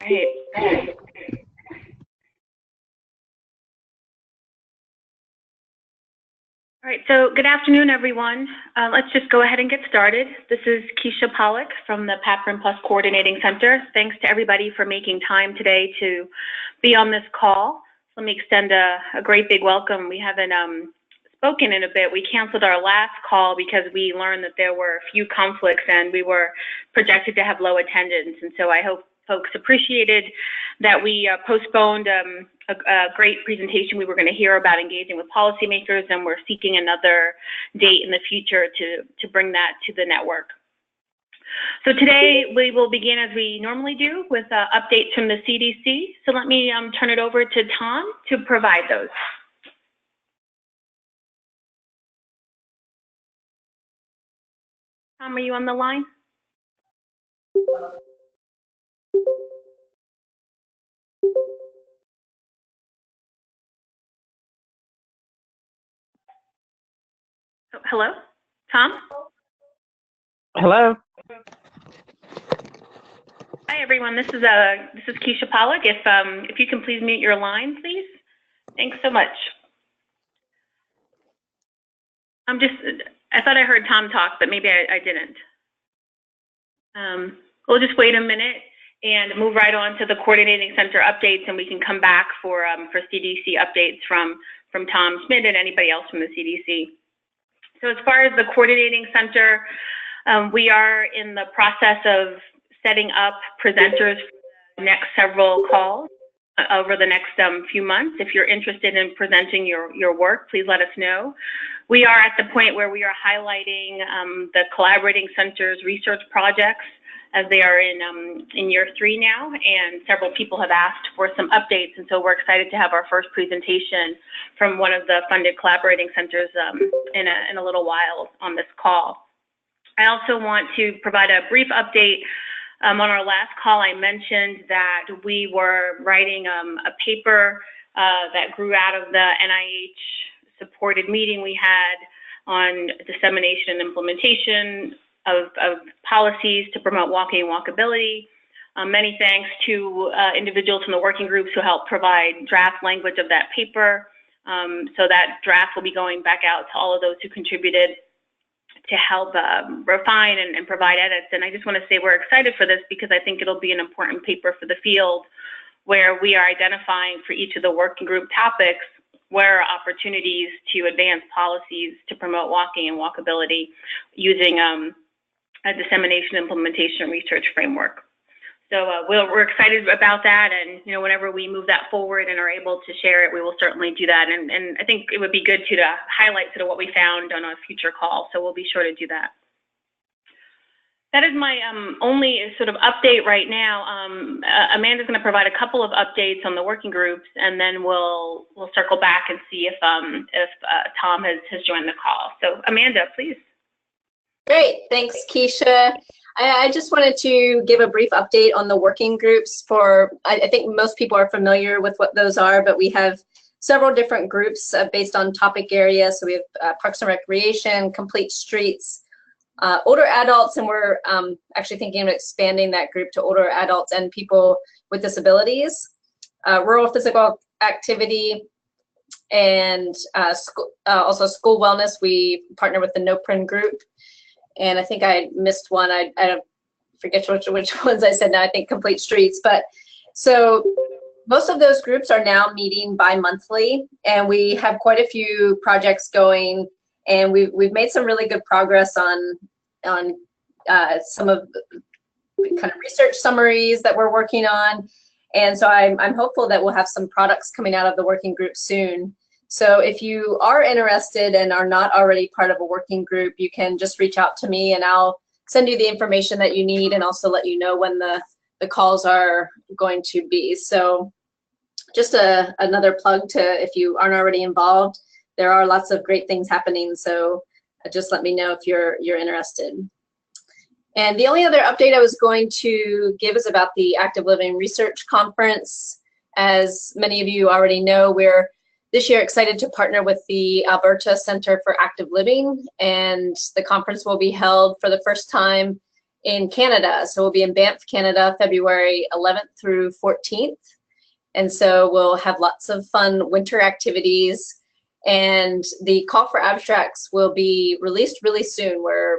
Right. All right, so good afternoon, everyone. Let's just go ahead and get started. This is Keisha Pollock from the PAPRN Plus Coordinating Center. Thanks to everybody for making time today to be on this call. Let me extend a great big welcome. We haven't spoken in a bit. We canceled our last call because we learned that there were a few conflicts and we were projected to have low attendance. And so I hope folks appreciated that we postponed a great presentation we were going to hear about engaging with policymakers, and we're seeking another date in the future to bring that to the network. So today we will begin as we normally do with updates from the CDC. So let me turn it over to Tom to provide those. Tom, are you on the line? Oh, hello, Tom? Hello. Hi, everyone. This is Keisha Pollock. If you can please mute your line, please. Thanks so much. I thought I heard Tom talk, but maybe I didn't. We'll just wait a minute and move right on to the coordinating center updates, and we can come back for CDC updates from Tom Schmidt and anybody else from the CDC. So as far as the coordinating center, we are in the process of setting up presenters for the next several calls over the next few months. If you're interested in presenting your work, please let us know. We are at the point where we are highlighting the collaborating center's research projects as they are in year 3 now, and several people have asked for some updates, and so we're excited to have our first presentation from one of the funded collaborating centers in a little while on this call. I also want to provide a brief update. On our last call, I mentioned that we were writing a paper that grew out of the NIH-supported meeting we had on dissemination and implementation of policies to promote walking and walkability. Many thanks to individuals from the working groups who helped provide draft language of that paper. So that draft will be going back out to all of those who contributed to help refine and provide edits. And I just want to say we're excited for this because I think it'll be an important paper for the field, where we are identifying for each of the working group topics where are opportunities to advance policies to promote walking and walkability using a dissemination implementation research framework. So we're excited about that, and whenever we move that forward and are able to share it, we will certainly do that. And I think it would be good to highlight sort of what we found on a future call, so we'll be sure to do that. That is my only sort of update right now. Amanda's going to provide a couple of updates on the working groups, and then we'll circle back and see if Tom has joined the call. So Amanda, please. Great, thanks, Keisha. I just wanted to give a brief update on the working groups. I think most people are familiar with what those are, but we have several different groups based on topic area. So we have Parks and Recreation, Complete Streets, older adults, and we're actually thinking of expanding that group to older adults and people with disabilities, rural physical activity, and also school wellness. We partner with the NOPRN group. And I think I missed one. I forget which ones I said now. I think Complete Streets. But so most of those groups are now meeting bi-monthly, and we have quite a few projects going, and we've made some really good progress on some of the kind of research summaries that we're working on. And so I'm hopeful that we'll have some products coming out of the working group soon. So if you are interested and are not already part of a working group, you can just reach out to me and I'll send you the information that you need and also let you know when the calls are going to be. So just another plug to, if you aren't already involved, there are lots of great things happening. So just let me know if you're interested. And the only other update I was going to give is about the Active Living Research Conference. As many of you already know, we're this year excited to partner with the Alberta Center for Active Living, and the conference will be held for the first time in Canada. So we'll be in Banff, Canada, February 11th through 14th. And so we'll have lots of fun winter activities. And the call for abstracts will be released really soon. We're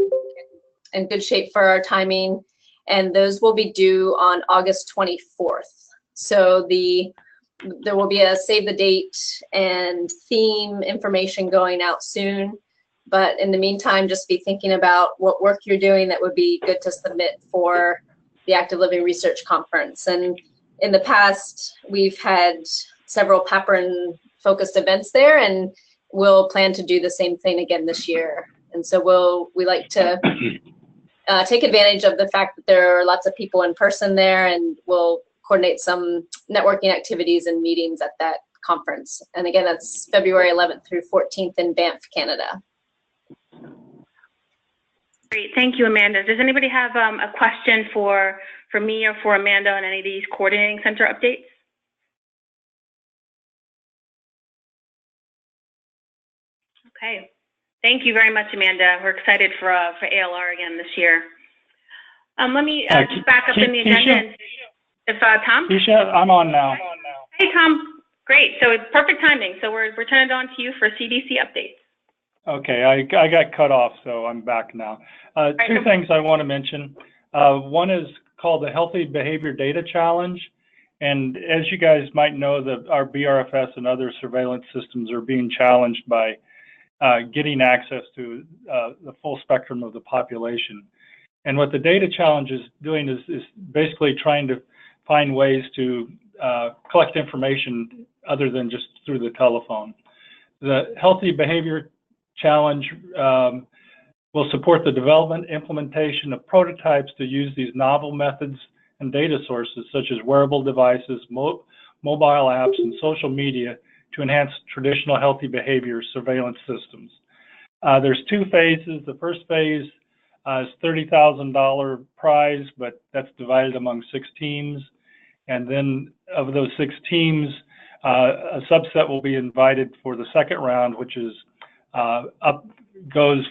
in good shape for our timing, and those will be due on August 24th. So there will be a save the date and theme information going out soon. But in the meantime, just be thinking about what work you're doing that would be good to submit for the Active Living Research Conference. And in the past, we've had several PAPRN focused events there, and we'll plan to do the same thing again this year. And so we like to take advantage of the fact that there are lots of people in person there, and we'll coordinate some networking activities and meetings at that conference. And again, that's February 11th through 14th in Banff, Canada. Great, thank you, Amanda. Does anybody have a question for me or for Amanda on any of these coordinating center updates? Okay, thank you very much, Amanda. We're excited for ALR again this year. Let me just back up in the agenda. If Tom? Keisha, I'm on now. Hey, Tom. Great. So it's perfect timing. So we're turning it on to you for CDC updates. Okay, I got cut off, so I'm back now. Two things I want to mention. One is called the Healthy Behavior Data Challenge. And as you guys might know, our BRFS and other surveillance systems are being challenged by getting access to the full spectrum of the population. And what the data challenge is doing is basically trying to find ways to collect information other than just through the telephone. The Healthy Behavior Challenge will support the development, implementation of prototypes to use these novel methods and data sources such as wearable devices, mobile apps, and social media to enhance traditional healthy behavior surveillance systems. There's two phases. The first phase is $30,000 prize, but that's divided among 6 teams. And then of those 6 teams, a subset will be invited for the second round, which is goes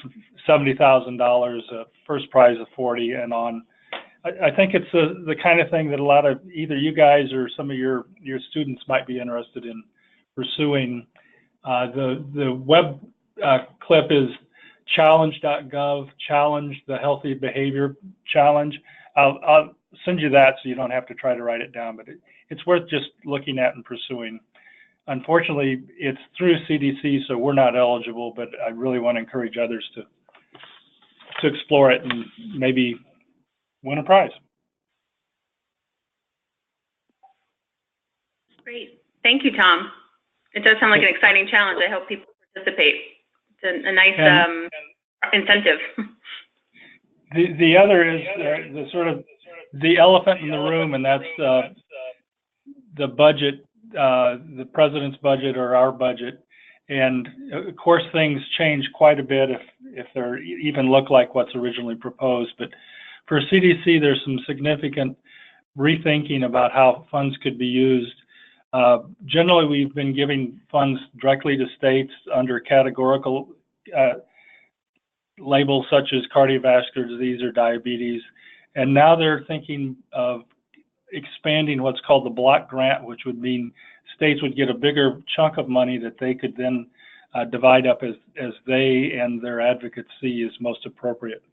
$70,000, first prize of 40 and on. I think it's the kind of thing that a lot of either you guys or some of your students might be interested in pursuing. The web clip is challenge.gov, challenge the healthy behavior challenge. I'll send you that so you don't have to try to write it down, but it's worth just looking at and pursuing. Unfortunately, it's through CDC, so we're not eligible, but I really want to encourage others to explore it and maybe win a prize. Great. Thank you, Tom. It does sound like an exciting challenge. I hope people participate. It's a nice incentive. The other is the sort of the elephant in the room, and that's the budget, the president's budget or our budget. And of course, things change quite a bit if they even look like what's originally proposed. But for CDC, there's some significant rethinking about how funds could be used. Generally, we've been giving funds directly to states under categorical labels such as cardiovascular disease or diabetes. And now they're thinking of expanding what's called the block grant, which would mean states would get a bigger chunk of money that they could then divide up as they and their advocates see is most appropriate.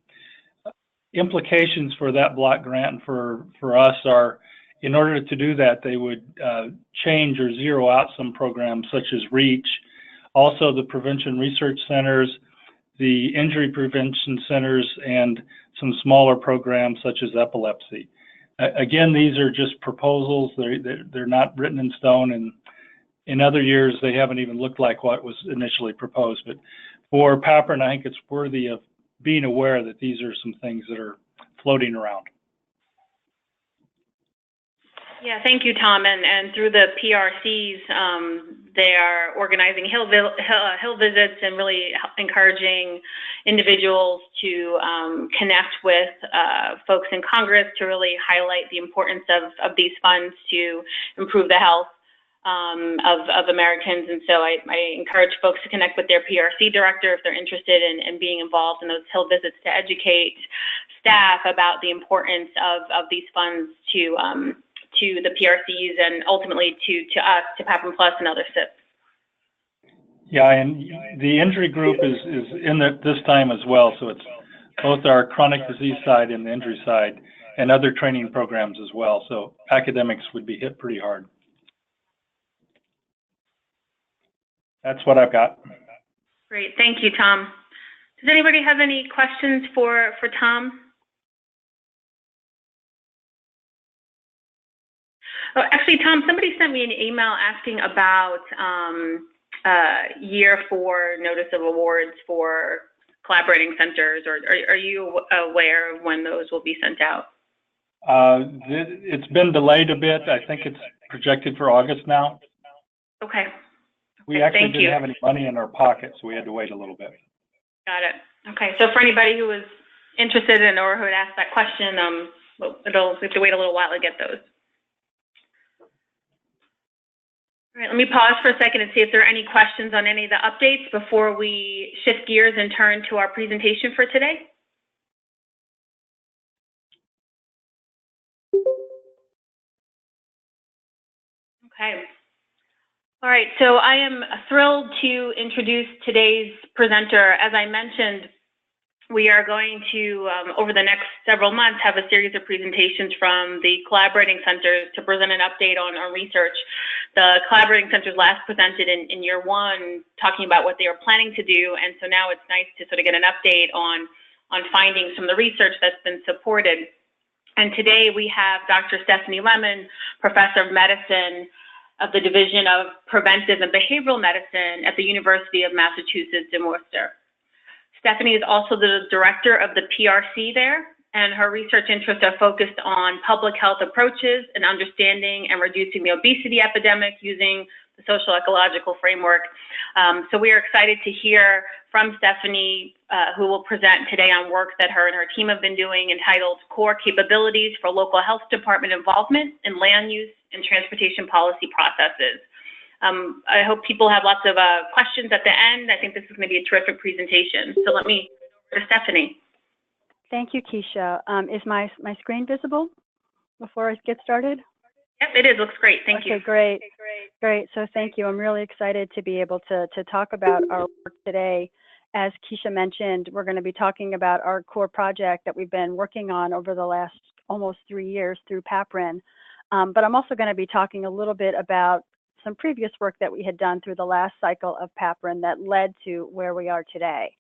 Implications for that block grant for us are, in order to do that, they would change or zero out some programs such as REACH, also the prevention research centers, the injury prevention centers, and some smaller programs such as epilepsy. Again, these are just proposals. They're not written in stone, and in other years, they haven't even looked like what was initially proposed. But for PAPRN, I think it's worthy of being aware that these are some things that are floating around. Yeah, thank you, Tom. And through the PRCs, they are organizing hill visits and really encouraging individuals to connect with folks in Congress to really highlight the importance of these funds to improve the health of Americans. And so I encourage folks to connect with their PRC director if they're interested in being involved in those hill visits to educate staff about the importance of these funds to the PRCs and ultimately to us, to PAPRN Plus and other SIPs. Yeah, and the injury group is in this time as well, so it's both our chronic disease side and the injury side, and other training programs as well. So academics would be hit pretty hard. That's what I've got. Great, thank you, Tom. Does anybody have any questions for Tom? Oh, actually, Tom, somebody sent me an email asking about year 4 notice of awards for collaborating centers, or are you aware of when those will be sent out? It's been delayed a bit. I think it's projected for August now. Okay. We actually didn't have any money in our pocket, so we had to wait a little bit. Got it. Okay, so for anybody who was interested in or who had asked that question, we have to wait a little while to get those. All right, let me pause for a second and see if there are any questions on any of the updates before we shift gears and turn to our presentation for today. Okay. All right, so I am thrilled to introduce today's presenter. As I mentioned, we are going to, over the next several months, have a series of presentations from the collaborating centers to present an update on our research. The collaborating centers last presented in year 1, talking about what they were planning to do, and so now it's nice to sort of get an update on findings from the research that's been supported. And today we have Dr. Stephanie Lemon, Professor of Medicine of the Division of Preventive and Behavioral Medicine at the University of Massachusetts in Worcester. Stephanie is also the director of the PRC there, and her research interests are focused on public health approaches and understanding and reducing the obesity epidemic using the social ecological framework. So we are excited to hear from Stephanie, who will present today on work that her and her team have been doing entitled Core Capabilities for Local Health Department Involvement in Land Use and Transportation Policy Processes. I hope people have lots of questions at the end. I think this is going to be a terrific presentation. So let me go to Stephanie. Thank you, Keisha. Is my screen visible before I get started? Yep, it is. Looks great. Thank you. Okay, great. So thank you. I'm really excited to be able to talk about our work today. As Keisha mentioned, we're going to be talking about our core project that we've been working on over the last almost 3 years through PAPRN. But I'm also going to be talking a little bit about some previous work that we had done through the last cycle of PAPRN that led to where we are today.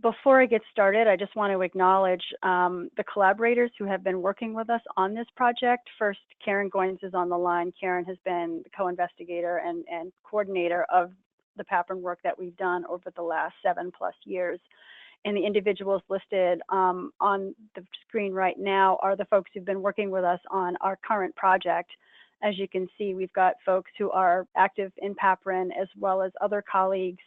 Before I get started, I just want to acknowledge the collaborators who have been working with us on this project. First, Karen Goins is on the line. Karen has been the co-investigator and coordinator of the PAPRN work that we've done over the last 7+ years. And the individuals listed on the screen right now are the folks who've been working with us on our current project. As you can see, we've got folks who are active in PAPRN as well as other colleagues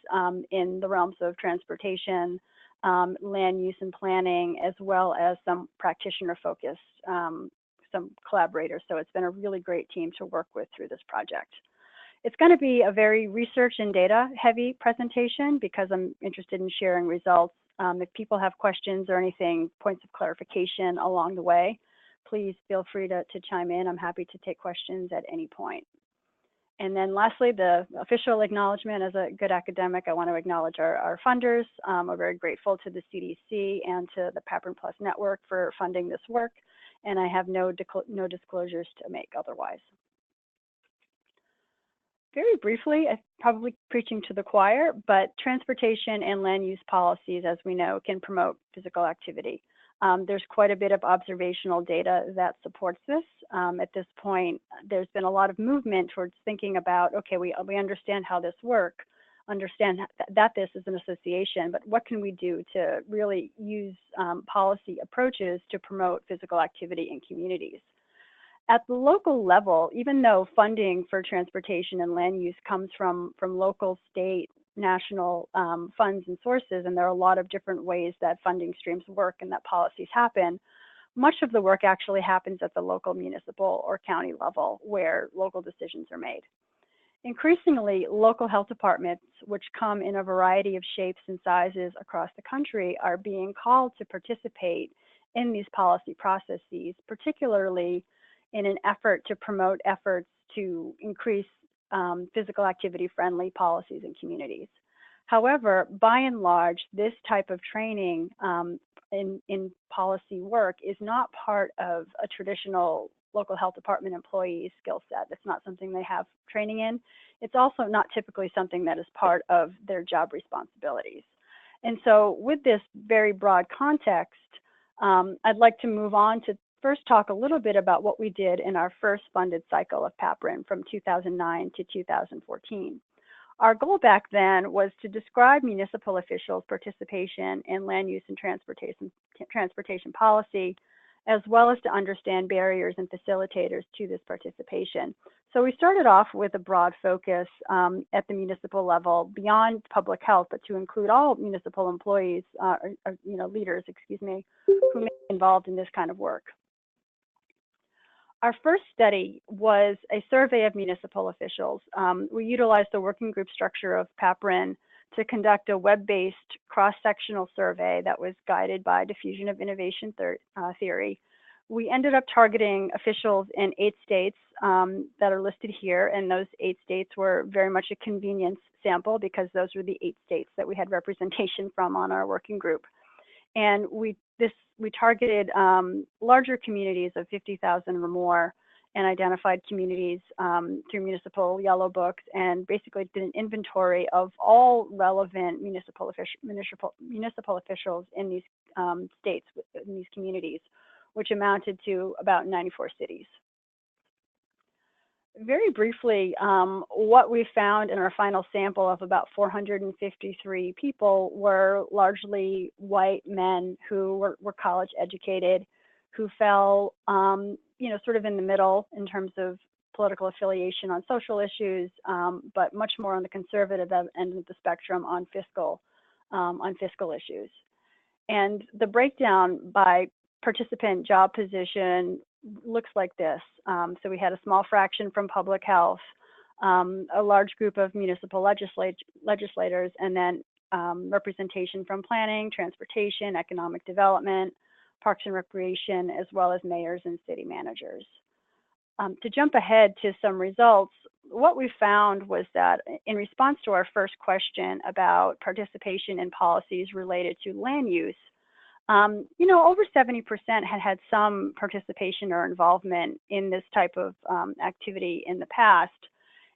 in the realms of transportation, land use and planning, as well as some practitioner-focused, some collaborators. So it's been a really great team to work with through this project. It's going to be a very research and data heavy presentation because I'm interested in sharing results. If people have questions or anything, points of clarification along the way, please feel free to chime in. I'm happy to take questions at any point. And then lastly, the official acknowledgement. As a good academic, I want to acknowledge our funders. We're very grateful to the CDC and to the PAPRN Plus network for funding this work. And I have no disclosures to make otherwise. Very briefly, I'm probably preaching to the choir, but transportation and land use policies, as we know, can promote physical activity. There's quite a bit of observational data that supports this. At this point, there's been a lot of movement towards thinking about, okay, we understand how this works, understand that this is an association, but what can we do to really use policy approaches to promote physical activity in communities? At the local level, even though funding for transportation and land use comes from local, state, national funds and sources, and there are a lot of different ways that funding streams work and that policies happen, much of the work actually happens at the local, municipal, or county level where local decisions are made. Increasingly, local health departments, which come in a variety of shapes and sizes across the country, are being called to participate in these policy processes, particularly in an effort to promote efforts to increase physical activity-friendly policies in communities. However, by and large, this type of training in policy work is not part of a traditional local health department employee's skill set. It's not something they have training in. It's also not typically something that is part of their job responsibilities. And so with this very broad context, I'd like to move on to first talk a little bit about what we did in our first funded cycle of PAPRN from 2009 to 2014. Our goal back then was to describe municipal officials' participation in land use and transportation policy, as well as to understand barriers and facilitators to this participation. So we started off with a broad focus at the municipal level beyond public health, but to include all municipal employees, leaders, who may be involved in this kind of work. Our first study was a survey of municipal officials. We utilized the working group structure of PAPRN to conduct a web-based cross-sectional survey that was guided by diffusion of innovation theory. We ended up targeting officials in 8 states that are listed here, and those 8 states were very much a convenience sample because those were the 8 states that we had representation from on our working group. And we targeted larger communities of 50,000 or more and identified communities through municipal yellow books and basically did an inventory of all relevant municipal officials in these states, in these communities, which amounted to about 94 cities. Very briefly, what we found in our final sample of about 453 people were largely white men who were college educated, who fell, sort of in the middle in terms of political affiliation on social issues, but much more on the conservative end of the spectrum on fiscal issues. And the breakdown by participant job position looks like this. So we had a small fraction from public health, a large group of municipal legislators, and then representation from planning, transportation, economic development, parks and recreation, as well as mayors and city managers. To jump ahead to some results, what we found was that in response to our first question about participation in policies related to land use, over 70% had some participation or involvement in this type of activity in the past.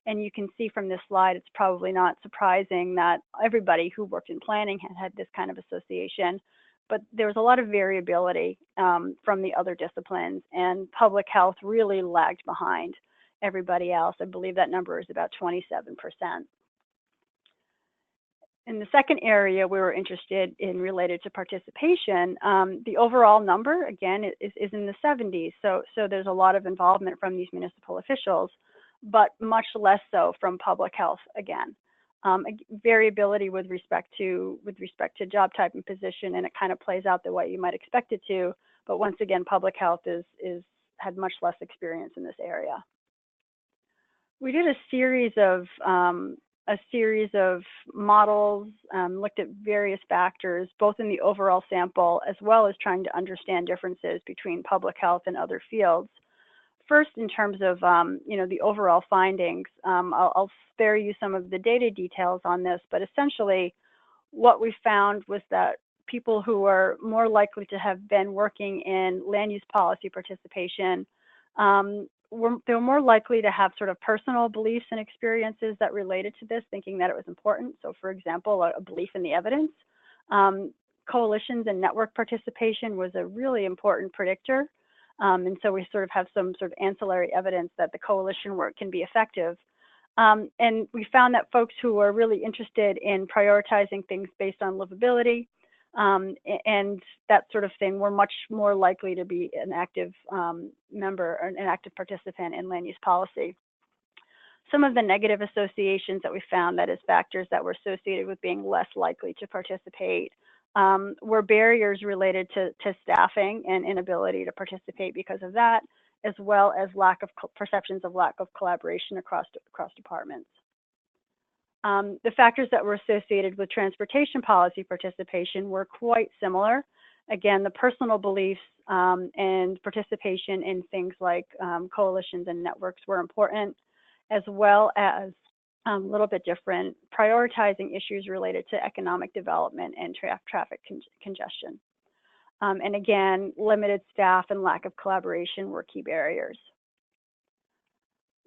And you can see from this slide, it's probably not surprising that everybody who worked in planning had this kind of association, but there was a lot of variability from the other disciplines, and public health really lagged behind everybody else. I believe that number is about 27%. In the second area we were interested in related to participation, the overall number, again, is in the 70s. So there's a lot of involvement from these municipal officials, but much less so from public health again. Variability with respect to job type and position, and it kind of plays out the way you might expect it to. But once again, public health had much less experience in this area. We did a series of models, looked at various factors, both in the overall sample as well as trying to understand differences between public health and other fields. First, in terms of the overall findings, I'll spare you some of the data details on this, but essentially what we found was that people who were more likely to have been working in land use policy participation they were more likely to have sort of personal beliefs and experiences that related to this, thinking that it was important. So for example, a belief in the evidence. Coalitions and network participation was a really important predictor. And so we sort of have some sort of ancillary evidence that the coalition work can be effective. And we found that folks who were really interested in prioritizing things based on livability and that sort of thing were much more likely to be an active member or an active participant in land use policy. Some of the negative associations that we found, that is factors that were associated with being less likely to participate, were barriers related to staffing and inability to participate because of that, as well as perceptions of lack of collaboration across departments. The factors that were associated with transportation policy participation were quite similar. Again, the personal beliefs and participation in things like coalitions and networks were important, as well as a little bit different, prioritizing issues related to economic development and traffic congestion. And again, limited staff and lack of collaboration were key barriers.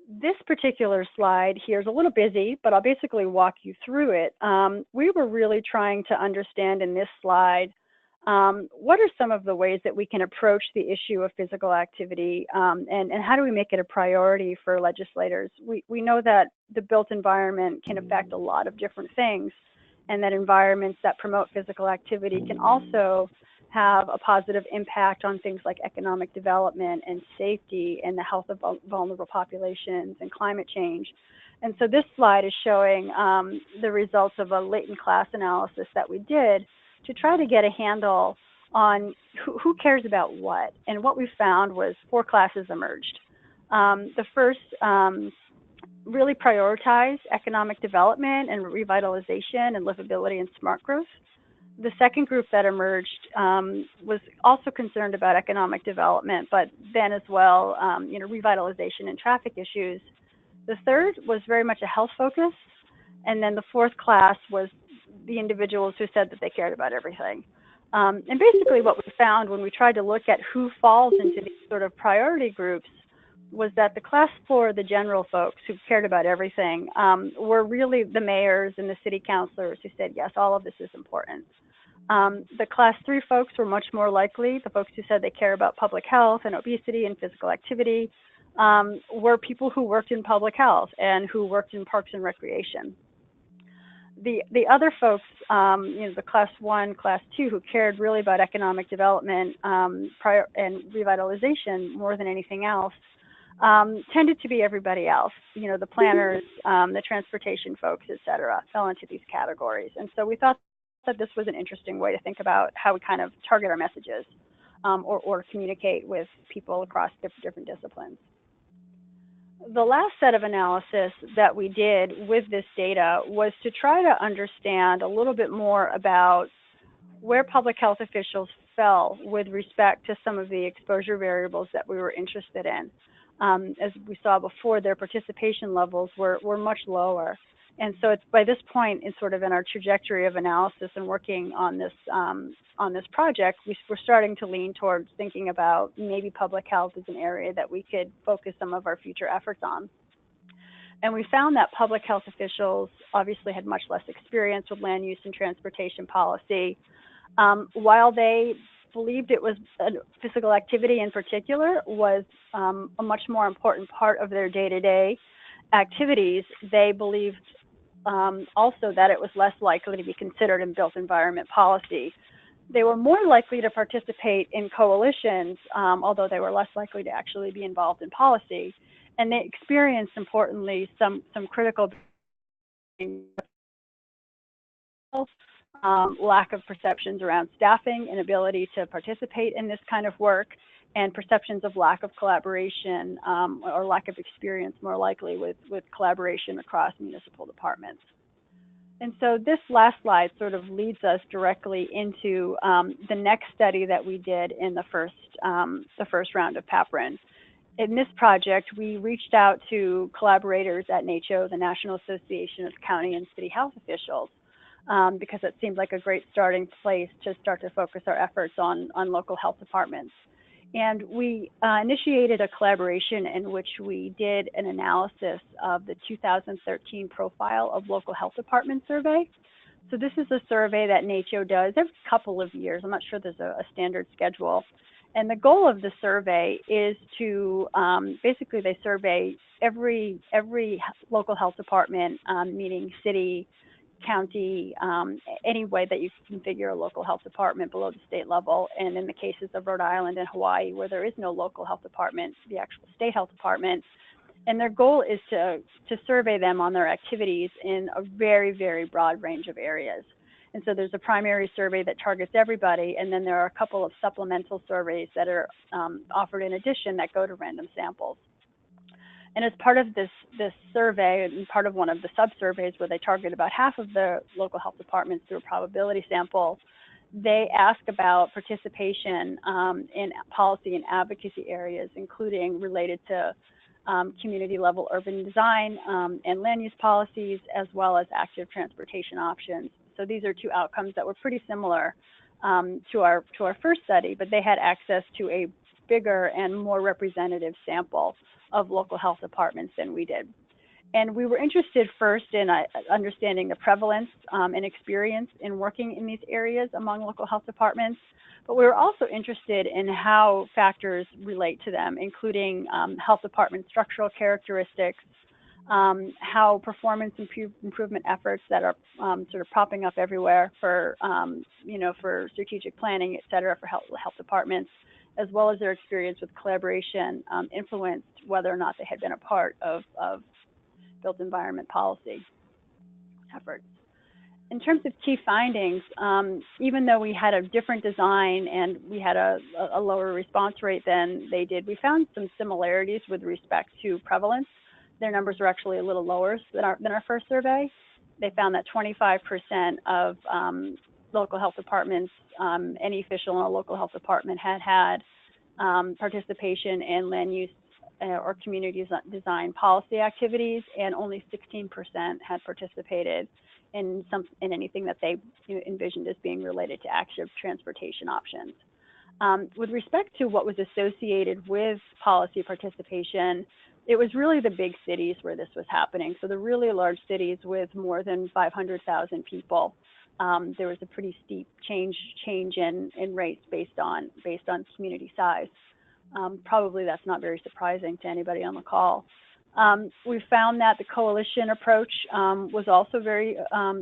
This particular slide here is a little busy, but I'll basically walk you through it. We were really trying to understand in this slide, what are some of the ways that we can approach the issue of physical activity, and how do we make it a priority for legislators? We know that the built environment can affect a lot of different things, and that environments that promote physical activity can also have a positive impact on things like economic development and safety and the health of vulnerable populations and climate change. And so this slide is showing the results of a latent class analysis that we did to try to get a handle on who cares about what. And what we found was 4 classes emerged. The first really prioritized economic development and revitalization and livability and smart growth. The second group that emerged was also concerned about economic development, but then as well, revitalization and traffic issues. The third was very much a health focus. And then the 4th class was the individuals who said that they cared about everything. And basically what we found when we tried to look at who falls into these sort of priority groups was that the class 4, the general folks who cared about everything, were really the mayors and the city councilors who said, yes, all of this is important. The class 3 folks were much more likely, the folks who said they care about public health and obesity and physical activity, were people who worked in public health and who worked in parks and recreation. The other folks, the class 1, class 2, who cared really about economic development and revitalization more than anything else, tended to be everybody else. The planners, the transportation folks, et cetera, fell into these categories. And so we thought that this was an interesting way to think about how we kind of target our messages or communicate with people across different disciplines. The last set of analysis that we did with this data was to try to understand a little bit more about where public health officials fell with respect to some of the exposure variables that we were interested in. As we saw before, their participation levels were much lower. And so it's by this point in our trajectory of analysis and working on this project, we're starting to lean towards thinking about maybe public health as an area that we could focus some of our future efforts on. And we found that public health officials obviously had much less experience with land use and transportation policy. While they believed it was physical activity in particular was a much more important part of their day-to-day activities, they believed also that it was less likely to be considered in built environment policy. They were more likely to participate in coalitions, although they were less likely to actually be involved in policy. And they experienced, importantly, some critical lack of perceptions around staffing and ability to participate in this kind of work, and perceptions of lack of collaboration or lack of experience, more likely with collaboration across municipal departments. And so this last slide sort of leads us directly into the next study that we did in the first round of PAPRN. In this project, we reached out to collaborators at NACCHO, the National Association of County and City Health Officials, because it seemed like a great starting place to start to focus our efforts on local health departments. And we initiated a collaboration in which we did an analysis of the 2013 Profile of Local Health Department survey. So this is a survey that NACCHO does every couple of years. I'm not sure there's a standard schedule. And the goal of the survey is to, basically they survey every local health department, meaning city, county, any way that you configure a local health department below the state level. And in the cases of Rhode Island and Hawaii, where there is no local health department, the actual state health department. And their goal is to survey them on their activities in a very, very broad range of areas. And so there's a primary survey that targets everybody, and then there are a couple of supplemental surveys that are offered in addition that go to random samples. And as part of this survey, and part of one of the sub-surveys where they target about half of the local health departments through a probability sample, they ask about participation in policy and advocacy areas, including related to community level urban design and land use policies, as well as active transportation options. So these are two outcomes that were pretty similar to our first study, but they had access to a bigger and more representative sample of local health departments than we did. And we were interested first in understanding the prevalence and experience in working in these areas among local health departments, but we were also interested in how factors relate to them, including health department structural characteristics, how performance improvement efforts that are sort of popping up everywhere for, for strategic planning, et cetera, for health departments, as well as their experience with collaboration influenced whether or not they had been a part of built environment policy efforts. In terms of key findings, even though we had a different design and we had a lower response rate than they did, we found some similarities with respect to prevalence. Their numbers were actually a little lower than our first survey. They found that 25% of local health departments, any official in a local health department had participation in land use or community design policy activities, and only 16% had participated in anything that they envisioned as being related to active transportation options. With respect to what was associated with policy participation, it was really the big cities where this was happening. So the really large cities with more than 500,000 people, there was a pretty steep change in rates based on community size. Probably that's not very surprising to anybody on the call. We found that the coalition approach was also very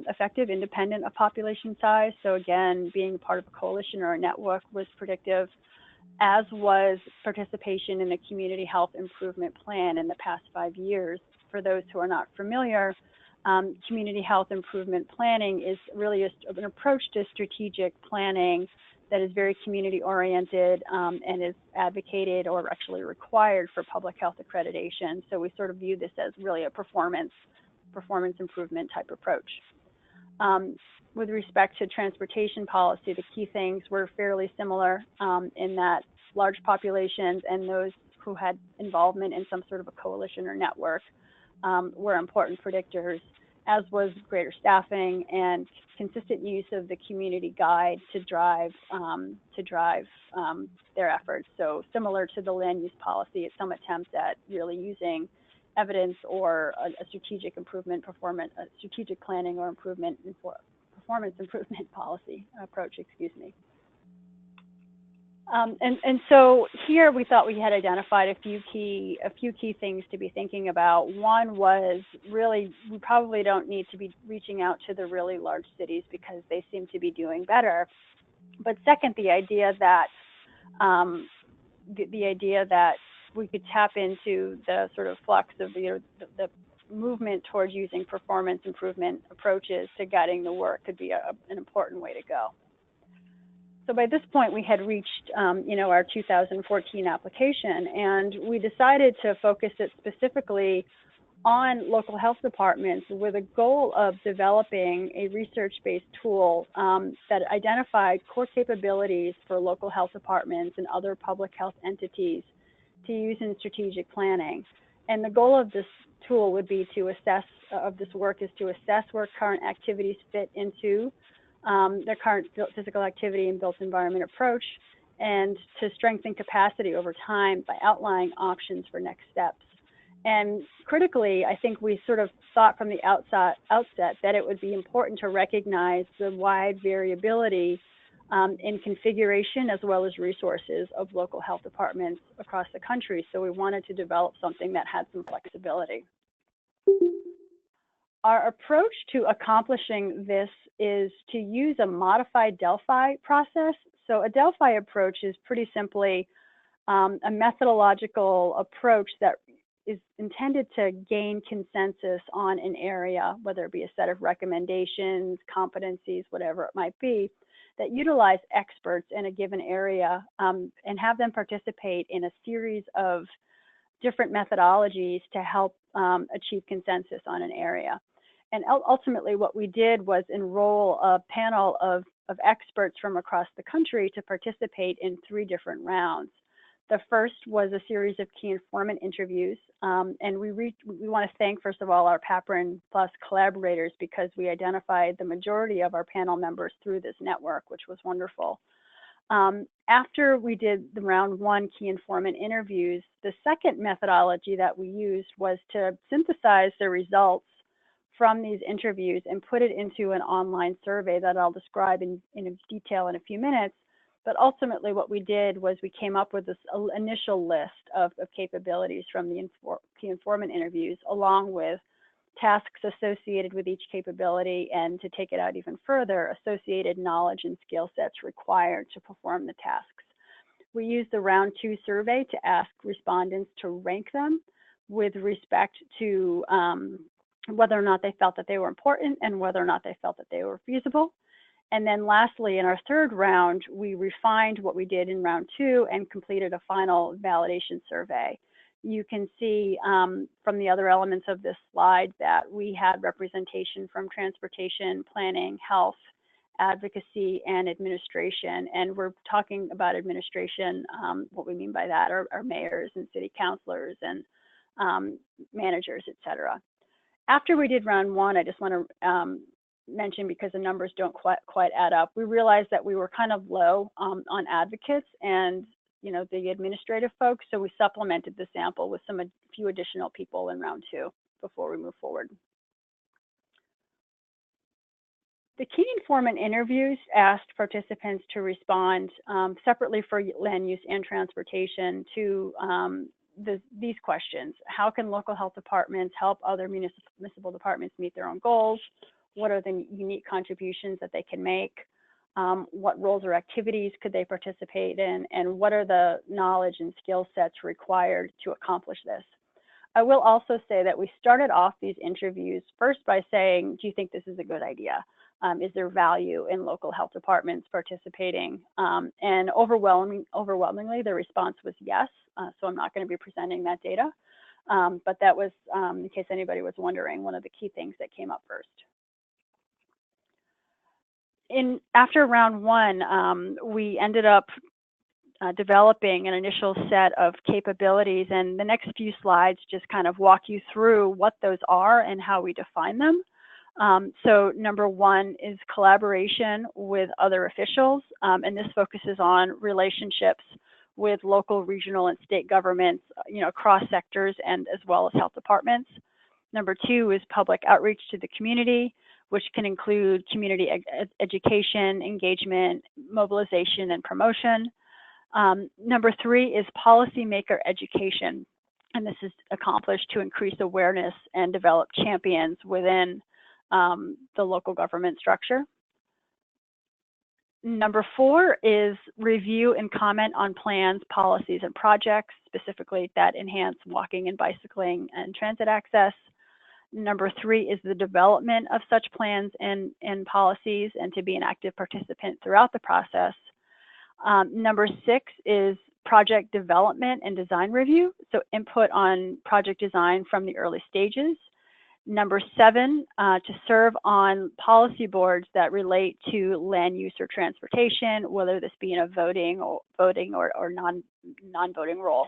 effective, independent of population size. So again, being part of a coalition or a network was predictive, as was participation in the Community Health Improvement Plan in the past 5 years. For those who are not familiar, Community Health Improvement Planning is really an approach to strategic planning that is very community oriented and is advocated or actually required for public health accreditation. So we sort of view this as really a performance improvement type approach. With respect to transportation policy, the key things were fairly similar in that large populations and those who had involvement in some sort of a coalition or network were important predictors, as was greater staffing and consistent use of the community guide to drive their efforts. So similar to the land use policy, it's some attempts at really using evidence or a strategic improvement strategic planning or performance improvement policy approach, excuse me. And so here we thought we had identified a few key things to be thinking about. One was really, we probably don't need to be reaching out to the really large cities because they seem to be doing better. But second, the idea that we could tap into the sort of flux of the movement towards using performance improvement approaches to guiding the work could be an important way to go. So by this point, we had reached, our 2014 application, and we decided to focus it specifically on local health departments with a goal of developing a research-based tool that identified core capabilities for local health departments and other public health entities to use in strategic planning. And the goal of this tool would be to assess where current activities fit into their current physical activity and built environment approach, and to strengthen capacity over time by outlining options for next steps. And critically, I think we sort of thought from the outset that it would be important to recognize the wide variability in configuration as well as resources of local health departments across the country. So we wanted to develop something that had some flexibility. Our approach to accomplishing this is to use a modified Delphi process. So a Delphi approach is pretty simply a methodological approach that is intended to gain consensus on an area, whether it be a set of recommendations, competencies, whatever it might be, that utilize experts in a given area and have them participate in a series of different methodologies to help achieve consensus on an area. ultimately what we did was enroll a panel of experts from across the country to participate in 3 different rounds. The first was a series of key informant interviews, and we want to thank, first of all, our PAPRN Plus collaborators, because we identified the majority of our panel members through this network, which was wonderful. After we did the round 1 key informant interviews, the second methodology that we used was to synthesize the results from these interviews and put it into an online survey that I'll describe in detail in a few minutes. But ultimately what we did was we came up with this initial list of capabilities from the key informant interviews, along with tasks associated with each capability, and to take it out even further, associated knowledge and skill sets required to perform the tasks. We used the round 2 survey to ask respondents to rank them with respect to whether or not they felt that they were important and whether or not they felt that they were feasible. And then lastly, in our third round, we refined what we did in round 2 and completed a final validation survey. You can see from the other elements of this slide that we had representation from transportation, planning, health, advocacy, and administration. And we're talking about administration, what we mean by that are mayors and city councilors and managers, et cetera. After we did round 1, I just want to mention, because the numbers don't quite add up, we realized that we were kind of low on advocates and the administrative folks, so we supplemented the sample with a few additional people in round 2 before we move forward. The key informant interviews asked participants to respond separately for land use and transportation to these questions. How can local health departments help other municipal departments meet their own goals? What are the unique contributions that they can make? What roles or activities could they participate in? And what are the knowledge and skill sets required to accomplish this? I will also say that we started off these interviews first by saying, do you think this is a good idea? Is there value in local health departments participating? And overwhelmingly, the response was yes. So I'm not going to be presenting that data. But that was, in case anybody was wondering, one of the key things that came up first. After round 1, we ended up developing an initial set of capabilities, and the next few slides just kind of walk you through what those are and how we define them. So number 1 is collaboration with other officials, and this focuses on relationships with local, regional, and state governments, across sectors and as well as health departments. Number 2 is public outreach to the community, which can include community education, engagement, mobilization, and promotion. Number 3 is policymaker education, and this is accomplished to increase awareness and develop champions within the local government structure. Number 4 is review and comment on plans, policies, and projects, specifically that enhance walking and bicycling and transit access. Number 3 is the development of such plans and policies, and to be an active participant throughout the process. Number 6 is project development and design review, so input on project design from the early stages. Number 7, to serve on policy boards that relate to land use or transportation, whether this be in a voting or non-voting role.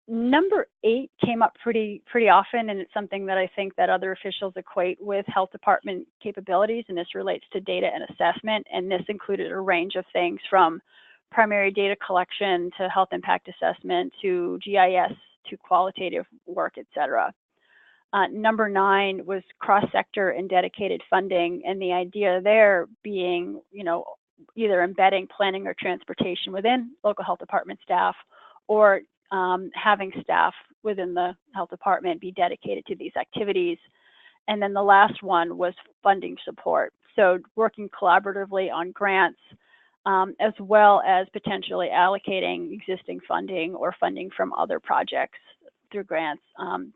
Number 8 came up pretty often, and it's something that I think that other officials equate with health department capabilities, and this relates to data and assessment, and this included a range of things from primary data collection to health impact assessment to GIS to qualitative work, et cetera. Number 9 was cross-sector and dedicated funding, and the idea there being, either embedding planning or transportation within local health department staff, or having staff within the health department be dedicated to these activities. And then the last one was funding support. So working collaboratively on grants, as well as potentially allocating existing funding or funding from other projects through grants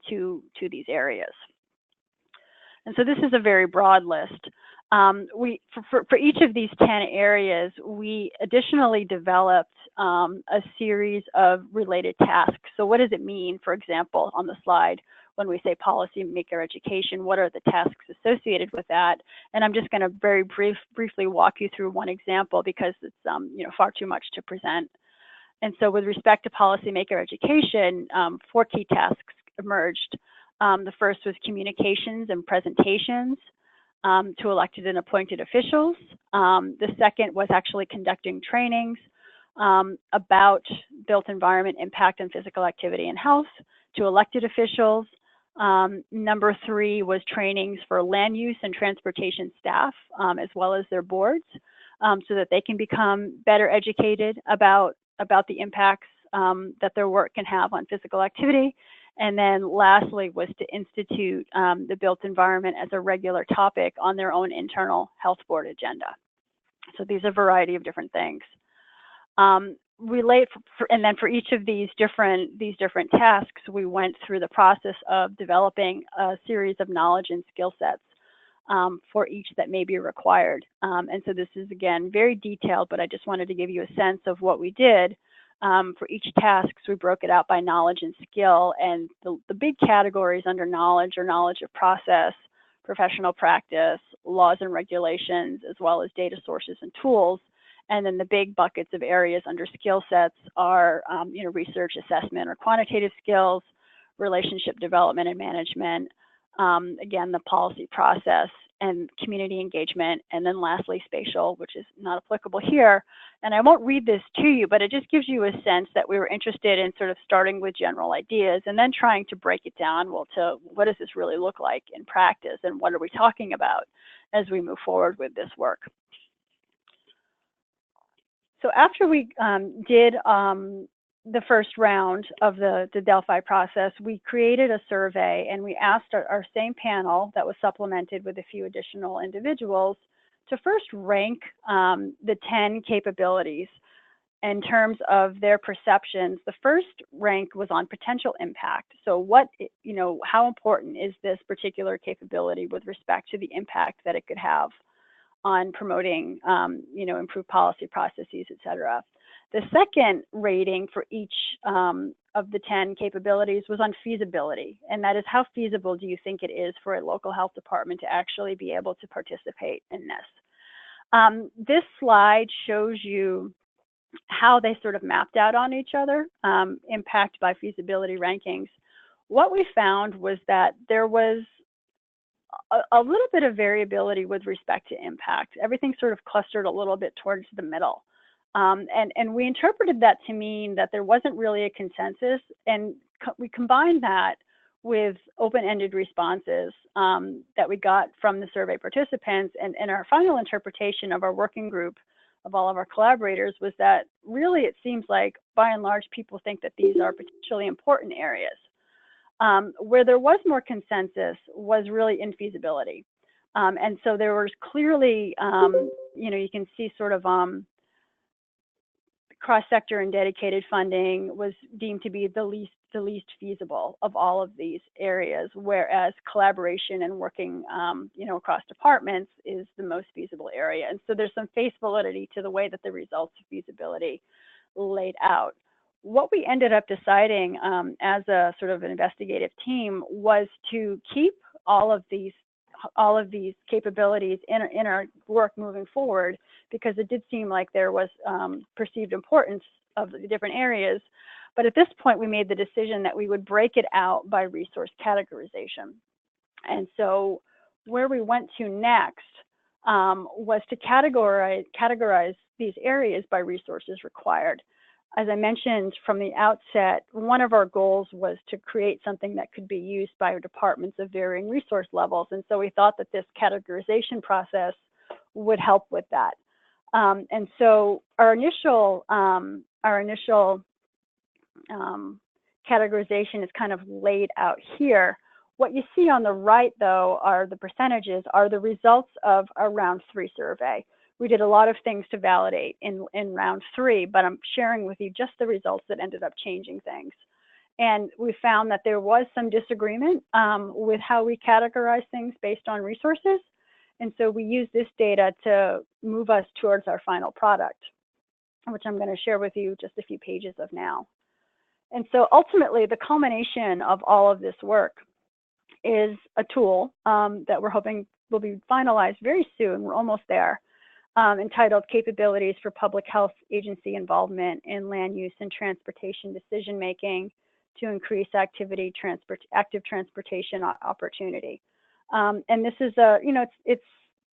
to these areas. And so this is a very broad list. For each of these 10 areas, we additionally developed a series of related tasks. So what does it mean, for example, on the slide, when we say policymaker education, what are the tasks associated with that? And I'm just going to very briefly walk you through one example because it's far too much to present. And so with respect to policymaker education, 4 key tasks emerged. The first was communications and presentations to elected and appointed officials. The second was actually conducting trainings about built environment impact on physical activity and health to elected officials. Number 3 was trainings for land use and transportation staff, as well as their boards, so that they can become better educated about the impacts that their work can have on physical activity. And then lastly was to institute the built environment as a regular topic on their own internal health board agenda. So these are a variety of different things. And then for each of these different tasks, we went through the process of developing a series of knowledge and skill sets for each that may be required. And so this is, again, very detailed, but I just wanted to give you a sense of what we did. For each task, we broke it out by knowledge and skill, and the big categories under knowledge are knowledge of process, professional practice, laws and regulations, as well as data sources and tools. And then the big buckets of areas under skill sets are research, assessment, or quantitative skills, relationship development and management, again, the policy process and community engagement, and then lastly, spatial, which is not applicable here. And I won't read this to you, but it just gives you a sense that we were interested in sort of starting with general ideas and then trying to break it down, well, to what does this really look like in practice and what are we talking about as we move forward with this work. So after we did the first round of the Delphi process, we created a survey and we asked our same panel that was supplemented with a few additional individuals to first rank the 10 capabilities in terms of their perceptions. The first rank was on potential impact. So how important is this particular capability with respect to the impact that it could have on promoting, improved policy processes, et cetera. The second rating for each of the 10 capabilities was on feasibility, and that is how feasible do you think it is for a local health department to actually be able to participate in this. This slide shows you how they sort of mapped out on each other, impact by feasibility rankings. What we found was that there was a little bit of variability with respect to impact. Everything sort of clustered a little bit towards the middle. And we interpreted that to mean that there wasn't really a consensus, and we combined that with open-ended responses that we got from the survey participants, and our final interpretation of our working group of all of our collaborators was that really it seems like by and large people think that these are potentially important areas. Where there was more consensus was really in feasibility. And so there was clearly, you can see sort of cross-sector and dedicated funding was deemed to be the least feasible of all of these areas, whereas collaboration and working, across departments is the most feasible area. And so there's some face validity to the way that the results of feasibility laid out. What we ended up deciding as a sort of an investigative team was to keep all of these capabilities in our work moving forward, because it did seem like there was perceived importance of the different areas. But at this point, we made the decision that we would break it out by resource categorization. And so where we went to next was to categorize these areas by resources required. As I mentioned from the outset, one of our goals was to create something that could be used by departments of varying resource levels. And so we thought that this categorization process would help with that. And so our initial categorization is kind of laid out here. What you see on the right, though, are the percentages, are the results of our round 3 survey. We did a lot of things to validate in round 3, but I'm sharing with you just the results that ended up changing things. And we found that there was some disagreement with how we categorize things based on resources. And so we used this data to move us towards our final product, which I'm going to share with you just a few pages of now. And so ultimately, the culmination of all of this work is a tool that we're hoping will be finalized very soon. We're almost there, entitled Capabilities for Public Health Agency Involvement in Land Use and Transportation Decision Making to Increase Active Transportation Opportunity. And this is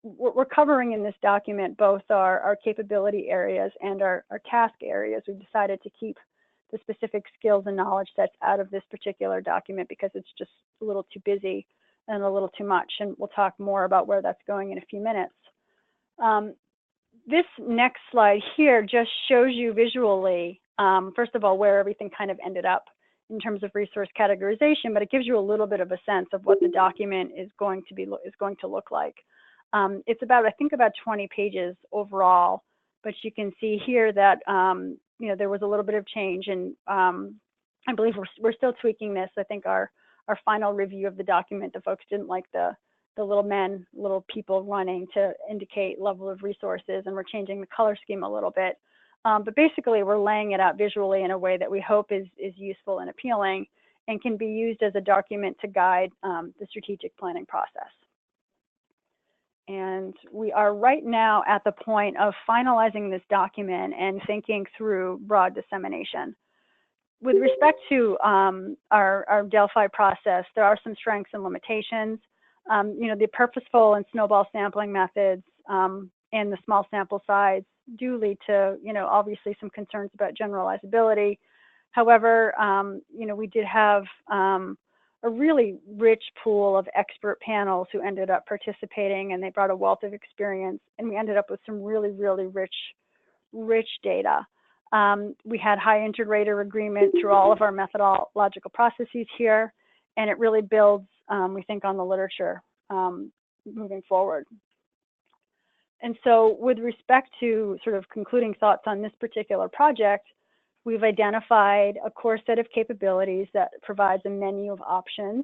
we're covering in this document both our capability areas and our task areas. We've decided to keep the specific skills and knowledge sets out of this particular document because it's just a little too busy and a little too much. And we'll talk more about where that's going in a few minutes. This next slide here just shows you visually, first of all, where everything kind of ended up in terms of resource categorization, but it gives you a little bit of a sense of what the document is going to look like. It's I think about 20 pages overall, but you can see here that there was a little bit of change, and I believe we're still tweaking this. I think our final review of the document, the folks didn't like the little people running to indicate level of resources, and we're changing the color scheme a little bit. But basically, we're laying it out visually in a way that we hope is useful and appealing and can be used as a document to guide the strategic planning process. And we are right now at the point of finalizing this document and thinking through broad dissemination. With respect to our Delphi process, there are some strengths and limitations. The purposeful and snowball sampling methods and the small sample size do lead to, obviously some concerns about generalizability. However, we did have a really rich pool of expert panels who ended up participating, and they brought a wealth of experience, and we ended up with some really, really rich data. We had high integrator agreement through all of our methodological processes here, and it really builds, we think, on the literature moving forward. And so with respect to sort of concluding thoughts on this particular project, we've identified a core set of capabilities that provides a menu of options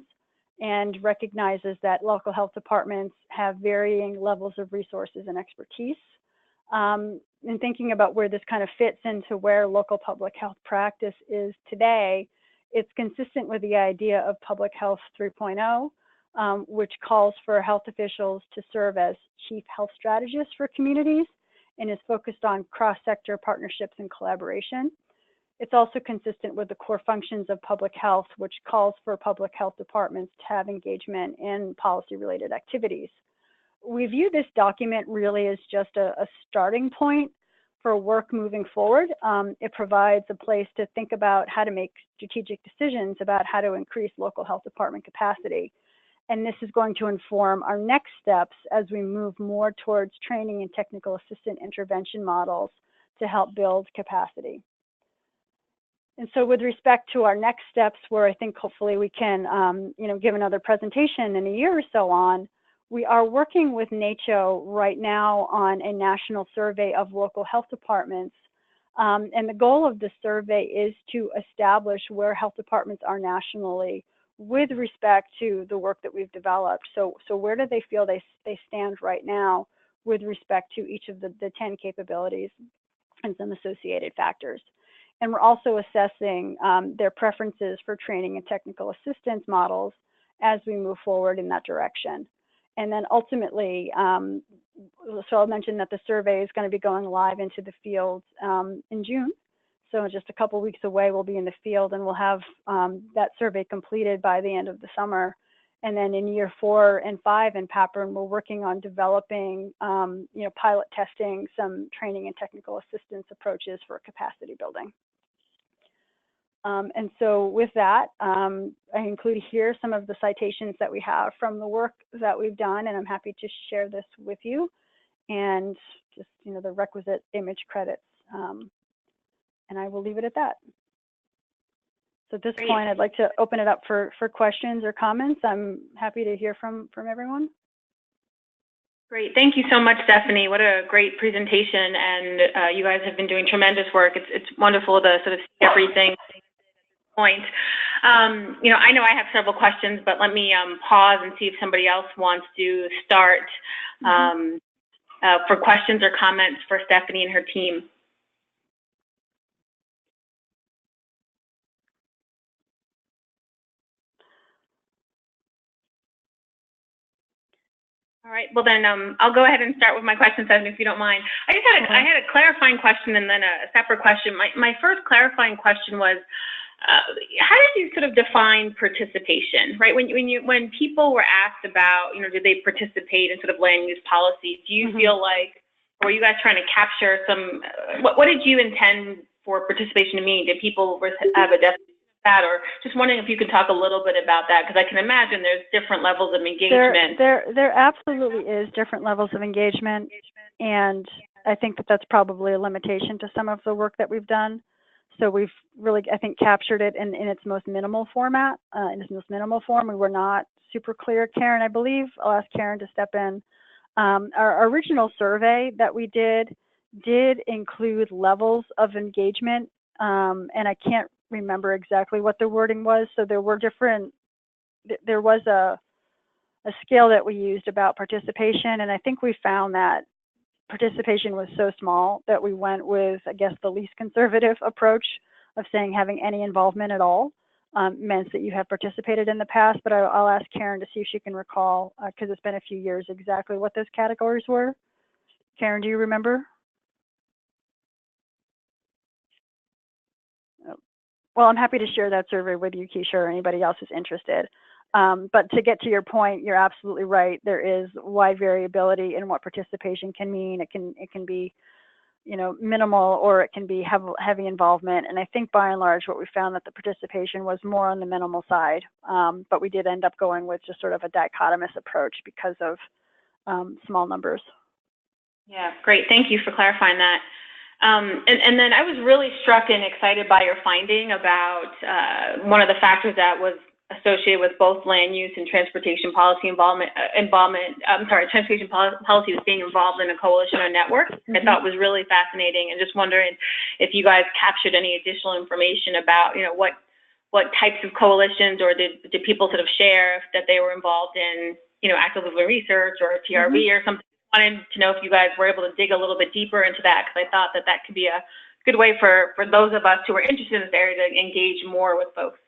and recognizes that local health departments have varying levels of resources and expertise. In thinking about where this kind of fits into where local public health practice is today, it's consistent with the idea of Public Health 3.0, which calls for health officials to serve as chief health strategists for communities and is focused on cross-sector partnerships and collaboration. It's also consistent with the core functions of public health, which calls for public health departments to have engagement in policy-related activities. We view this document really as just a starting point for work moving forward. It provides a place to think about how to make strategic decisions about how to increase local health department capacity. And this is going to inform our next steps as we move more towards training and technical assistant intervention models to help build capacity. And so with respect to our next steps, where I think hopefully we can give another presentation in a year or so on, we are working with NACCHO right now on a national survey of local health departments. And the goal of the survey is to establish where health departments are nationally with respect to the work that we've developed. So where do they feel they stand right now with respect to each of the 10 capabilities and some associated factors. And we're also assessing their preferences for training and technical assistance models as we move forward in that direction. And then ultimately, so I'll mention that the survey is going to be going live into the field in June. So just a couple weeks away, we'll be in the field, and we'll have that survey completed by the end of the summer. And then in year 4 and 5 in PAPRN, we're working on developing, pilot testing some training and technical assistance approaches for capacity building. And so with that, I include here some of the citations that we have from the work that we've done, and I'm happy to share this with you, and just, the requisite image credits. And I will leave it at that. So at this point, I'd like to open it up for questions or comments. I'm happy to hear from everyone. Great. Thank you so much, Stephanie. What a great presentation. And you guys have been doing tremendous work. It's wonderful to sort of see everything point. I know I have several questions, but let me pause and see if somebody else wants to start for questions or comments for Stephanie and her team. All right. Well, then I'll go ahead and start with my question, Stephanie, if you don't mind. I had a clarifying question and then a separate question. My first clarifying question was, how did you sort of define participation, right? When people were asked about, did they participate in sort of land use policy, do you feel like, or were you guys trying to capture some, what did you intend for participation to mean? Did people have a definition of that, or just wondering if you could talk a little bit about that, because I can imagine there's different levels of engagement. There absolutely is different levels of engagement, and I think that that's probably a limitation to some of the work that we've done. So we've really, I think, captured it in its most minimal format, in its most minimal form. We were not super clear. Karen, I believe, I'll ask Karen to step in. Our original survey that we did include levels of engagement, and I can't remember exactly what the wording was. So there was a scale that we used about participation, and I think we found that participation was so small that we went with, I guess, the least conservative approach of saying having any involvement at all meant that you have participated in the past. But I'll ask Karen to see if she can recall, because it's been a few years, exactly what those categories were. Karen, do you remember? Well, I'm happy to share that survey with you, Keisha, or anybody else who's interested. But to get to your point, you're absolutely right. There is wide variability in what participation can mean. It can be, minimal, or it can be heavy involvement. And I think by and large, what we found that the participation was more on the minimal side. But we did end up going with just sort of a dichotomous approach because of small numbers. Yeah, great. Thank you for clarifying that. And then I was really struck and excited by your finding about one of the factors that was associated with both land use and transportation policy transportation policy was being involved in a coalition or network. I thought was really fascinating, and just wondering if you guys captured any additional information about, what types of coalitions, or did people sort of share that they were involved in, active living research or TRV or something. I wanted to know if you guys were able to dig a little bit deeper into that, because I thought that could be a good way for those of us who are interested in this area to engage more with folks.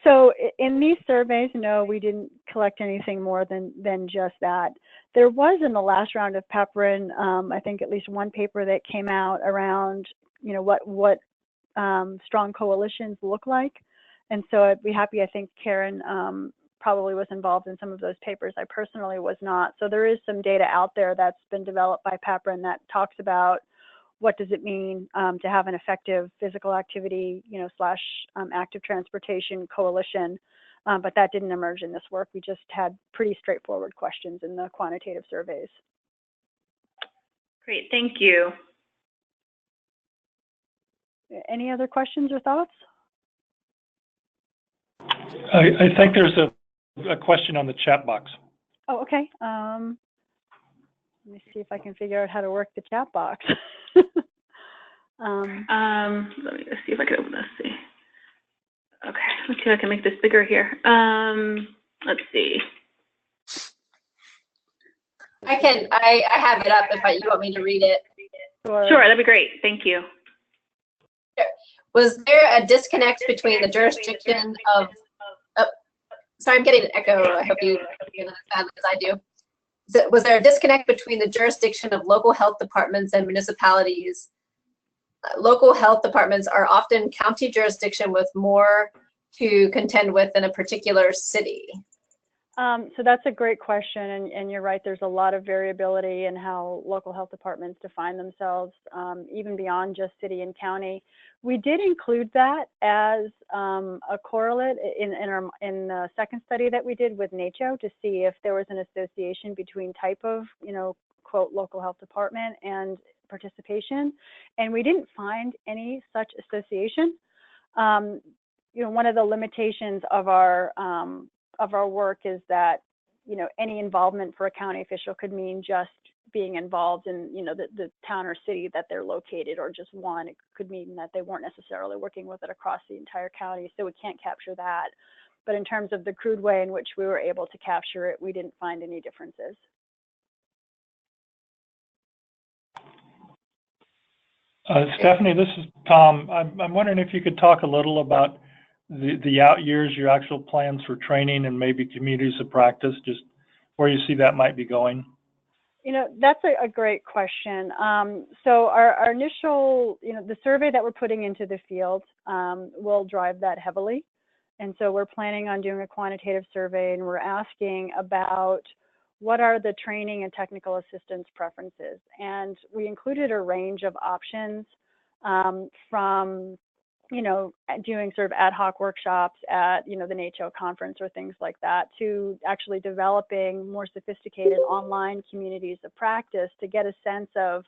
So in these surveys, no, we didn't collect anything more than just that. There was, in the last round of PAPRN, I think at least one paper that came out around, what strong coalitions look like. And so I'd be happy, I think Karen probably was involved in some of those papers. I personally was not. So there is some data out there that's been developed by PAPRN that talks about what does it mean to have an effective physical activity, / active transportation coalition. But that didn't emerge in this work. We just had pretty straightforward questions in the quantitative surveys. Great, thank you. Any other questions or thoughts? I think there's a question on the chat box. Oh, okay. Let me see if I can figure out how to work the chat box. Let me just see if I can open this. See. Okay, let's see if I can make this bigger here. Let's see. I have it up if you want me to read it. Sure, that'd be great. Thank you. Was there a disconnect between the jurisdiction of, sorry, I'm getting an echo. I hope you understand as I do. Was there a disconnect between the jurisdiction of local health departments and municipalities? Local health departments are often county jurisdiction with more to contend with than a particular city. So that's a great question, and you're right, there's a lot of variability in how local health departments define themselves, even beyond just city and county. We did include that as a correlate in the second study that we did with NACHO to see if there was an association between type of, quote, local health department and participation, and we didn't find any such association. One of the limitations of our work is that, any involvement for a county official could mean just being involved in, the town or city that they're located, or just one. It could mean that they weren't necessarily working with it across the entire county, so we can't capture that. But in terms of the crude way in which we were able to capture it, we didn't find any differences. Stephanie, this is Tom. I'm wondering if you could talk a little about the out years, your actual plans for training and maybe communities of practice, just where you see that might be going? You know, that's a great question. So our initial, you know, the survey that we're putting into the field will drive that heavily. And so we're planning on doing a quantitative survey, and we're asking about what are the training and technical assistance preferences. And we included a range of options from, you know, doing sort of ad hoc workshops at, you know, the NACCHO conference or things like that, to actually developing more sophisticated online communities of practice to get a sense of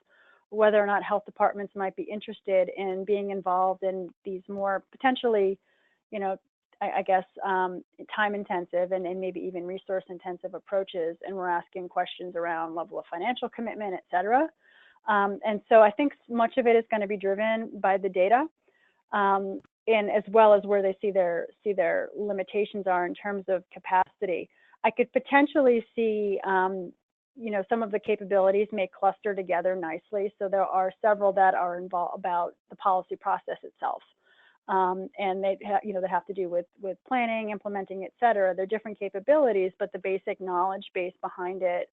whether or not health departments might be interested in being involved in these more potentially, you know, I guess, time intensive and maybe even resource intensive approaches. And we're asking questions around level of financial commitment, et cetera. And so I think much of it is going to be driven by the data. And as well as where they see their limitations are in terms of capacity. I could potentially see, you know, some of the capabilities may cluster together nicely. So there are several that are involved about the policy process itself, and they have to do with planning, implementing, et cetera. They're different capabilities, but the basic knowledge base behind it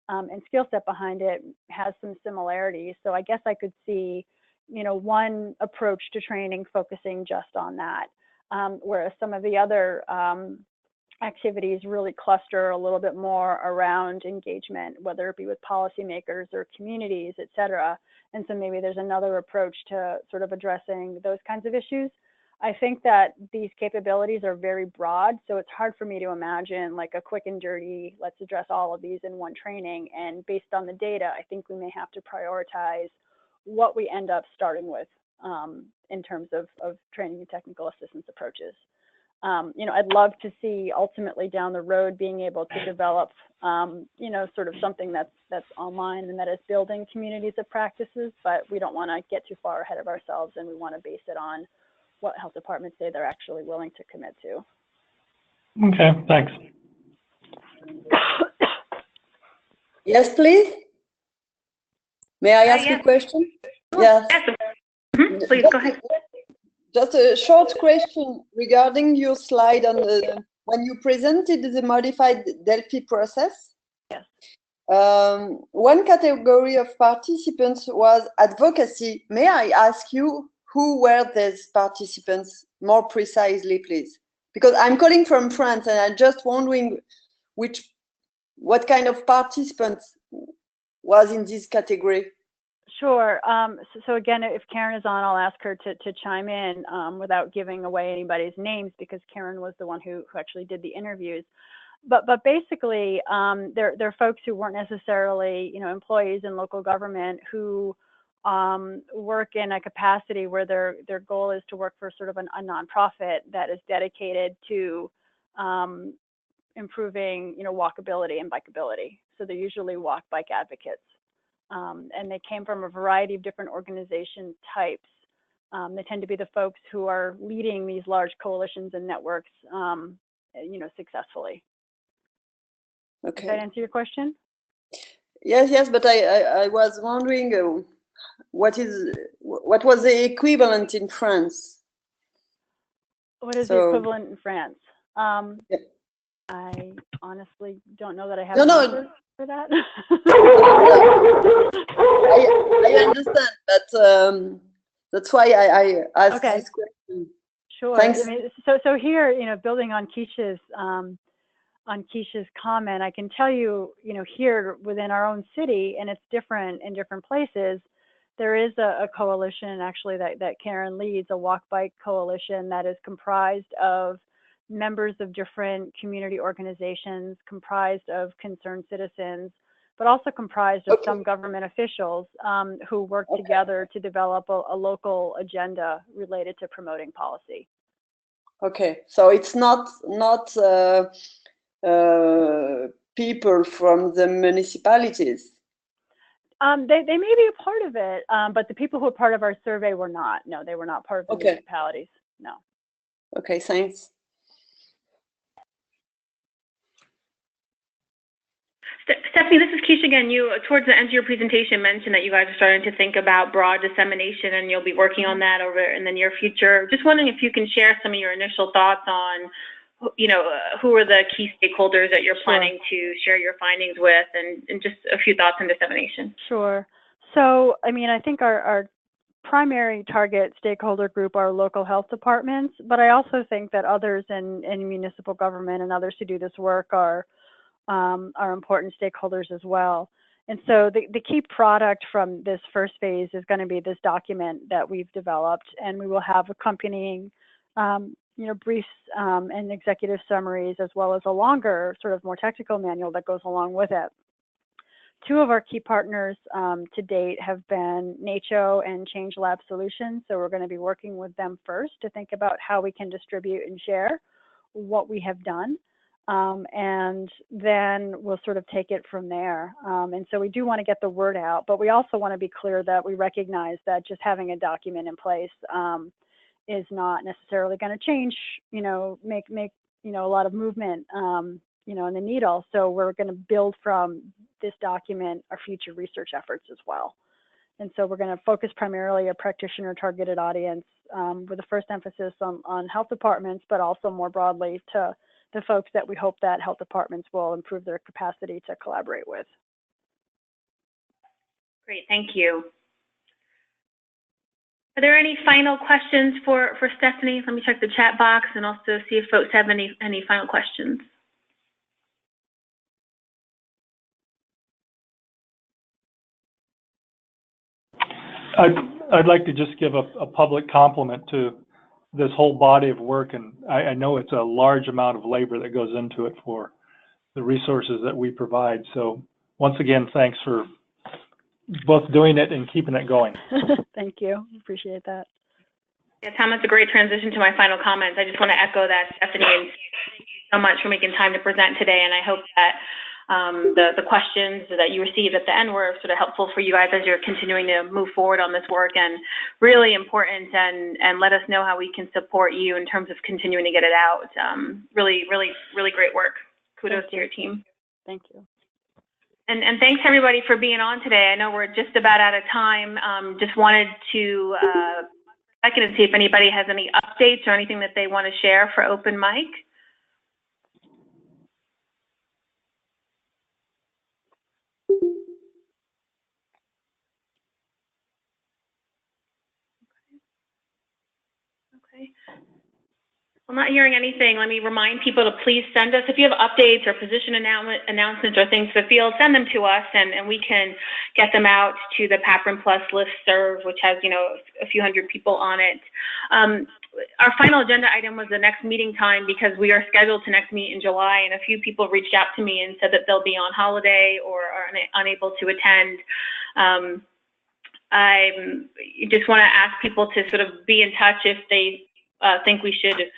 and skill set behind it has some similarities. So I guess I could see, you know, one approach to training focusing just on that, whereas some of the other activities really cluster a little bit more around engagement, whether it be with policymakers or communities, et cetera. And so maybe there's another approach to sort of addressing those kinds of issues. I think that these capabilities are very broad, so it's hard for me to imagine like a quick and dirty, let's address all of these in one training. And based on the data, I think we may have to prioritize what we end up starting with in terms of training and technical assistance approaches. You know, I'd love to see ultimately down the road being able to develop, you know, sort of something that's online and that is building communities of practices, but we don't want to get too far ahead of ourselves, and we want to base it on what health departments say they're actually willing to commit to. Okay, thanks. Yes, please. May I ask yes. a question? Yes. Yes. Please go ahead. Just a short question regarding your slide on when you presented the modified Delphi process. Yes. One category of participants was advocacy. May I ask you who were these participants more precisely, please? Because I'm calling from France, and I'm just wondering what kind of participants was in this category. Sure. So again, if Karen is on, I'll ask her to chime in without giving away anybody's names, because Karen was the one who actually did the interviews. But basically, they're folks who weren't necessarily, you know, employees in local government who work in a capacity where their goal is to work for sort of a nonprofit that is dedicated to improving, you know, walkability and bikeability. So they're usually walk bike advocates. And they came from a variety of different organization types. They tend to be the folks who are leading these large coalitions and networks, you know, successfully. Okay. Does that answer your question? Yes, but I was wondering what was the equivalent in France? What is the equivalent in France? Yeah. I honestly don't know that I have an answer for that. I understand, but that's why I asked this question. Sure. Thanks. I mean, so here, you know, building on Keisha's comment, I can tell you, you know, here within our own city, and it's different in different places, there is a coalition actually that Karen leads, a walk bike coalition that is comprised of members of different community organizations, comprised of concerned citizens, but also comprised of some government officials who work together to develop a local agenda related to promoting policy. Okay, so it's not people from the municipalities. They may be a part of it, but the people who were part of our survey were not. No, they were not part of the municipalities. No. Okay, thanks. Stephanie, this is Keisha again. You, towards the end of your presentation, mentioned that you guys are starting to think about broad dissemination, and you'll be working on that over in the near future. Just wondering if you can share some of your initial thoughts on who are the key stakeholders that you're planning to share your findings with, and just a few thoughts on dissemination. Sure. So, I mean, I think our primary target stakeholder group are local health departments, but I also think that others in municipal government and others who do this work are important stakeholders as well. And so the key product from this first phase is going to be this document that we've developed, and we will have accompanying briefs and executive summaries, as well as a longer, sort of more technical manual that goes along with it. Two of our key partners to date have been NACCHO and Change Lab Solutions. So we're going to be working with them first to think about how we can distribute and share what we have done. And then we'll sort of take it from there. And so we do want to get the word out, but we also want to be clear that we recognize that just having a document in place is not necessarily going to change, make a lot of movement, in the needle. So we're going to build from this document our future research efforts as well. And so we're going to focus primarily a practitioner targeted audience with the first emphasis on health departments, but also more broadly to the folks that we hope that health departments will improve their capacity to collaborate with. Great, thank you. Are there any final questions for Stephanie? Let me check the chat box and also see if folks have any final questions. I'd like to just give a public compliment to this whole body of work, and I know it's a large amount of labor that goes into it for the resources that we provide. So once again, thanks for both doing it and keeping it going. Thank you. Appreciate that. Yeah, Tom, that's a great transition to my final comments. I just want to echo that, Stephanie, and thank you so much for making time to present today. And I hope that the questions that you received at the end were sort of helpful for you guys as you're continuing to move forward on this work, and really important, and let us know how we can support you in terms of continuing to get it out. Really, really, really great work. Kudos to your team. Thank you. And thanks everybody for being on today. I know we're just about out of time. Just wanted to check in and see if anybody has any updates or anything that they want to share for open mic. Okay. I'm not hearing anything. Let me remind people to please send us, if you have updates or position announcements or things for the field, send them to us, and we can get them out to the PAPRN Plus listserv, which has, a few hundred people on it. Our final agenda item was the next meeting time, because we are scheduled to next meet in July, and a few people reached out to me and said that they'll be on holiday or are unable to attend. I just want to ask people to sort of be in touch if they think we should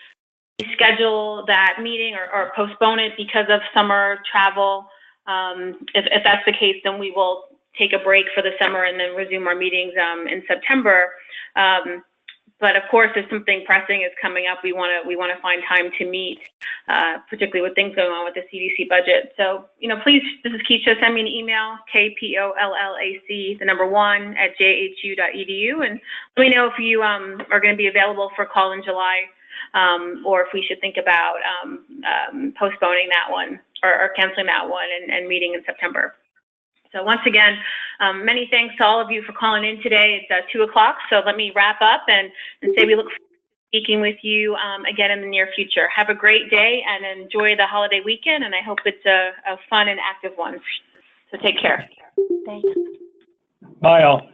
schedule that meeting or postpone it because of summer travel. If that's the case, then we will take a break for the summer and then resume our meetings in September. But of course, if something pressing is coming up, we want to find time to meet, particularly with things going on with the CDC budget. So, please, this is Keisha, send me an email, kpollac1@jhu.edu, and let me know if you are going to be available for a call in July, or if we should think about postponing that one or canceling that one and meeting in September. So once again, many thanks to all of you for calling in today. It's 2 o'clock, so let me wrap up and say we look forward to speaking with you again in the near future. Have a great day and enjoy the holiday weekend, and I hope it's a fun and active one. So take care. Thanks. Bye all.